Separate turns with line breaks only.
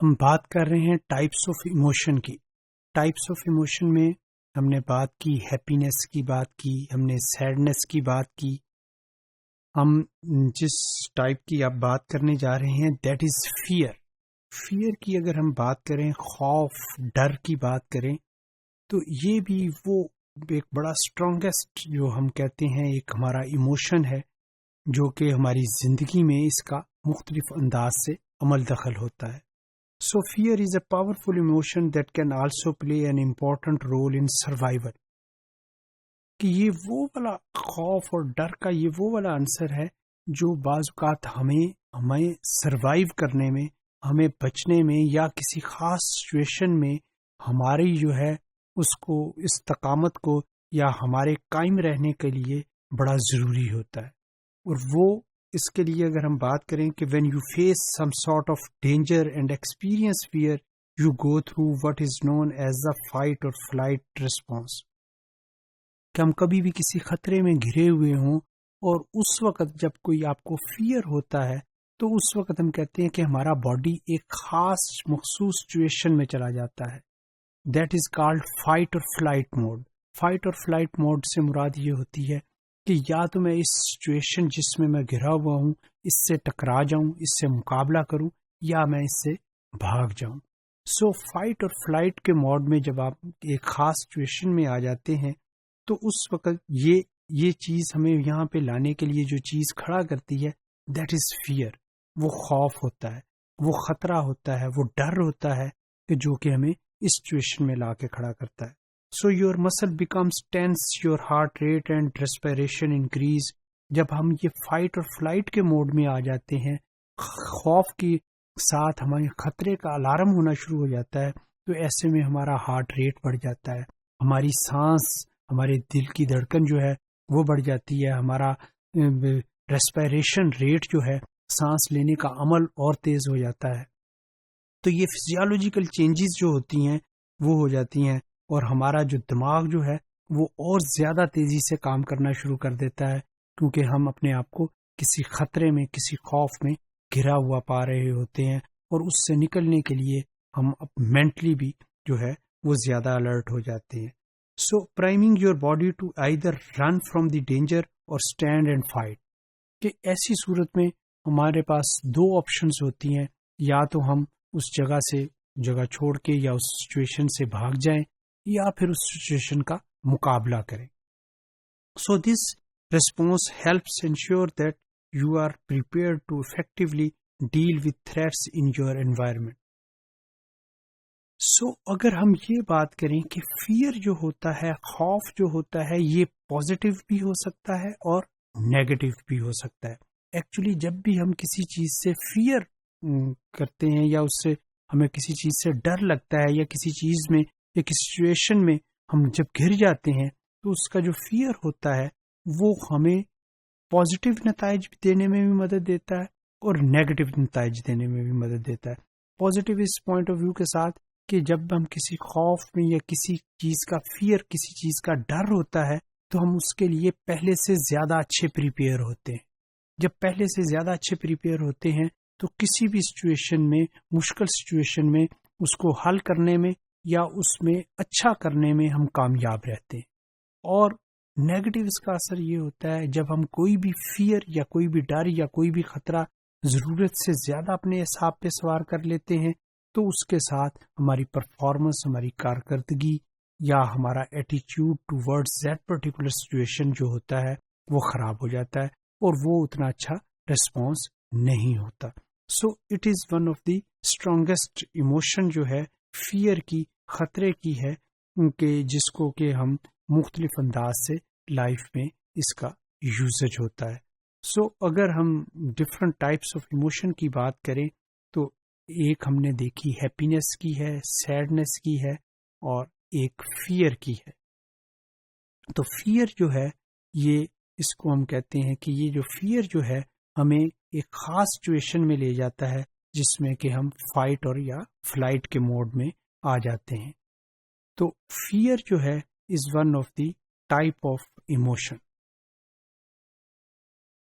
ہم بات کر رہے ہیں ٹائپس آف ایموشن کی. ٹائپس آف ایموشن میں ہم نے بات کی ہیپینس کی بات کی، ہم نے سیڈنس کی بات کی. ہم جس ٹائپ کی آپ بات کرنے جا رہے ہیں دیٹ از فیئر. فیئر کی اگر ہم بات کریں، خوف، ڈر کی بات کریں، تو یہ بھی وہ ایک بڑا اسٹرانگیسٹ جو ہم کہتے ہیں ایک ہمارا ایموشن ہے جو کہ ہماری زندگی میں اس کا مختلف انداز سے عمل دخل ہوتا ہے. So fear is a powerful emotion that can also play an important role in survival. کہ یہ وہ والا خوف اور ڈر کا یہ وہ والا عنصر ہے جو بعض اوقات ہمیں سروائیو کرنے میں، ہمیں بچنے میں یا کسی خاص سچویشن میں ہماری جو ہے اس کو استقامت کو یا ہمارے قائم رہنے کے لیے بڑا ضروری ہوتا ہے. اور وہ اس کے لیے اگر ہم بات کریں کہ when you face some sort of danger and experience fear, you go through what is known as the fight or flight response. کہ ہم کبھی بھی کسی خطرے میں گھرے ہوئے ہوں اور اس وقت جب کوئی آپ کو فیئر ہوتا ہے تو اس وقت ہم کہتے ہیں کہ ہمارا باڈی ایک خاص مخصوص سچویشن میں چلا جاتا ہے. That is called fight or flight mode. Fight اور فلائٹ موڈ سے مراد یہ ہوتی ہے کہ یا تو میں اس سچویشن جس میں گھرا ہوا ہوں اس سے ٹکرا جاؤں، اس سے مقابلہ کروں، یا میں اس سے بھاگ جاؤں. سو فائٹ اور فلائٹ کے موڈ میں جب آپ ایک خاص سچویشن میں آ جاتے ہیں تو اس وقت یہ چیز ہمیں یہاں پہ لانے کے لیے جو چیز کھڑا کرتی ہے دیٹ از فیئر. وہ خوف ہوتا ہے، وہ خطرہ ہوتا ہے، وہ ڈر ہوتا ہے کہ جو کہ ہمیں اس سچویشن میں لا کے کھڑا کرتا ہے. So your muscle becomes tense, your heart rate and respiration increase. جب ہم یہ فائٹ اور فلائٹ کے موڈ میں آ جاتے ہیں، خوف کے ساتھ ہمارے خطرے کا الارم ہونا شروع ہو جاتا ہے، تو ایسے میں ہمارا ہارٹ ریٹ بڑھ جاتا ہے، ہماری سانس، ہمارے دل کی دھڑکن جو ہے وہ بڑھ جاتی ہے، ہمارا ریسپائریشن ریٹ جو ہے سانس لینے کا عمل اور تیز ہو جاتا ہے. تو یہ فزیولوجیکل چینجز جو ہوتی ہیں وہ ہو جاتی ہیں اور ہمارا جو دماغ جو ہے وہ اور زیادہ تیزی سے کام کرنا شروع کر دیتا ہے کیونکہ ہم اپنے آپ کو کسی خطرے میں، کسی خوف میں گھرا ہوا پا رہے ہوتے ہیں اور اس سے نکلنے کے لیے ہم مینٹلی بھی جو ہے وہ زیادہ الرٹ ہو جاتے ہیں. So priming your body to either run from the danger اور اسٹینڈ اینڈ فائٹ. کہ ایسی صورت میں ہمارے پاس دو آپشنز ہوتی ہیں، یا تو ہم اس جگہ چھوڑ کے یا اس سچویشن سے بھاگ جائیں یا پھر اس سچویشن کا مقابلہ کریں. So this response helps ensure that you are prepared to effectively deal with threats in your environment. So اگر ہم یہ بات کریں کہ فیئر جو ہوتا ہے، خوف جو ہوتا ہے، یہ پازیٹیو بھی ہو سکتا ہے اور نیگیٹو بھی ہو سکتا ہے. ایکچولی جب بھی ہم کسی چیز سے فیئر کرتے ہیں یا اس سے ہمیں کسی چیز سے ڈر لگتا ہے یا کسی چیز میں یا کسی سچویشن میں ہم جب گر جاتے ہیں تو اس کا جو فیئر ہوتا ہے وہ ہمیں پازیٹیو نتائج دینے میں بھی مدد دیتا ہے اور نیگیٹو نتائج دینے میں بھی مدد دیتا ہے. پازیٹیو اس پوائنٹ آف ویو کے ساتھ کہ جب ہم کسی خوف میں یا کسی چیز کا فیئر، کسی چیز کا ڈر ہوتا ہے تو ہم اس کے لیے پہلے سے زیادہ اچھے پریپیئر ہوتے ہیں. جب پہلے سے زیادہ اچھے پریپیئر ہوتے ہیں تو کسی بھی سچویشن میں، مشکل سچویشن میں اس کو حل کرنے میں یا اس میں اچھا کرنے میں ہم کامیاب رہتے ہیں. اور نیگیٹو اس کا اثر یہ ہوتا ہے جب ہم کوئی بھی فیئر یا کوئی بھی ڈر یا کوئی بھی خطرہ ضرورت سے زیادہ اپنے اعصاب پہ سوار کر لیتے ہیں تو اس کے ساتھ ہماری پرفارمنس، ہماری کارکردگی یا ہمارا attitude towards that particular situation جو ہوتا ہے وہ خراب ہو جاتا ہے اور وہ اتنا اچھا ریسپانس نہیں ہوتا. So it is one of the strongest emotion جو ہے فیئر کی، خطرے کی ہے کہ جس کو کہ ہم مختلف انداز سے لائف میں اس کا یوزج ہوتا ہے. سو اگر ہم ڈفرنٹ ٹائپس آف ایموشن کی بات کریں تو ایک ہم نے دیکھی ہیپینس کی ہے، سیڈنس کی ہے اور ایک فیئر کی ہے. تو فیئر جو ہے یہ اس کو ہم کہتے ہیں کہ یہ جو فیئر جو ہے ہمیں ایک خاص سچویشن میں لے جاتا ہے جس میں کہ ہم فائٹ اور یا فلائٹ کے موڈ میں آ جاتے ہیں. تو فیئر جو ہے is one of the type of emotion.